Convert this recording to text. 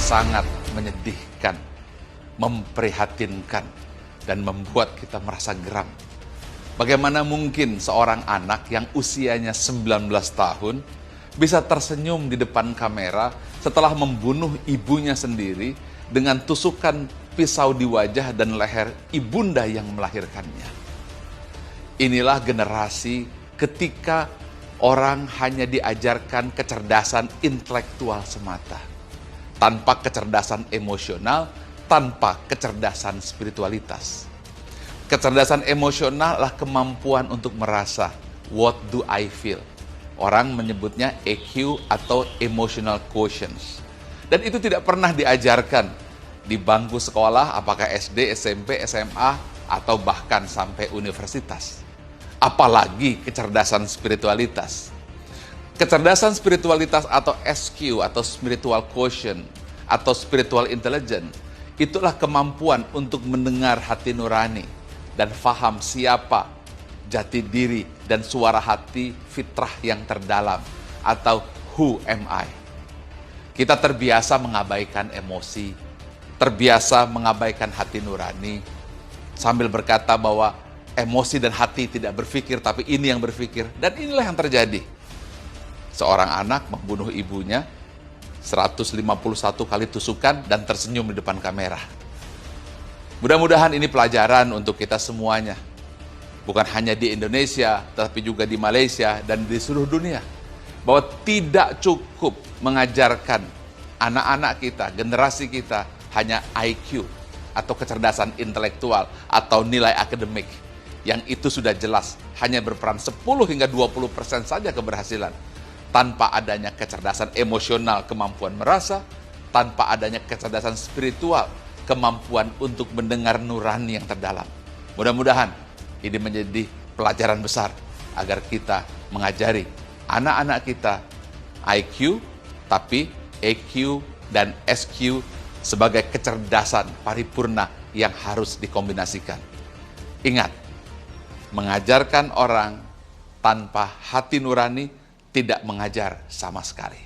sangat menyedihkan, memprihatinkan, dan membuat kita merasa geram. Bagaimana mungkin seorang anak yang usianya 19 tahun bisa tersenyum di depan kamera setelah membunuh ibunya sendiri dengan tusukan pisau di wajah dan leher ibunda yang melahirkannya. Inilah generasi ketika orang hanya diajarkan kecerdasan intelektual semata, tanpa kecerdasan emosional, tanpa kecerdasan spiritualitas. Kecerdasan emosional adalah kemampuan untuk merasa, what do I feel? Orang menyebutnya EQ atau emotional quotient. Dan itu tidak pernah diajarkan di bangku sekolah, apakah SD, SMP, SMA, atau bahkan sampai universitas. Apalagi kecerdasan spiritualitas. Kecerdasan spiritualitas atau SQ atau spiritual quotient atau spiritual intelligence, itulah kemampuan untuk mendengar hati nurani dan faham siapa jati diri dan suara hati fitrah yang terdalam atau who am I. Kita terbiasa mengabaikan emosi, terbiasa mengabaikan hati nurani, sambil berkata bahwa emosi dan hati tidak berpikir, tapi ini yang berpikir. Dan inilah yang terjadi. Seorang anak membunuh ibunya 151 kali tusukan dan tersenyum di depan kamera. Mudah-mudahan ini pelajaran untuk kita semuanya. Bukan hanya di Indonesia, tetapi juga di Malaysia dan di seluruh dunia. Bahwa tidak cukup mengajarkan anak-anak kita, generasi kita, hanya IQ atau kecerdasan intelektual atau nilai akademik. Yang itu sudah jelas, hanya berperan 10 hingga 20% saja keberhasilan. Tanpa adanya kecerdasan emosional, kemampuan merasa, tanpa adanya kecerdasan spiritual, kemampuan untuk mendengar nurani yang terdalam. Mudah-mudahan ini menjadi pelajaran besar agar kita mengajari anak-anak kita IQ, tapi EQ dan SQ sebagai kecerdasan paripurna yang harus dikombinasikan. Ingat, mengajarkan orang tanpa hati nurani tidak mengajar sama sekali.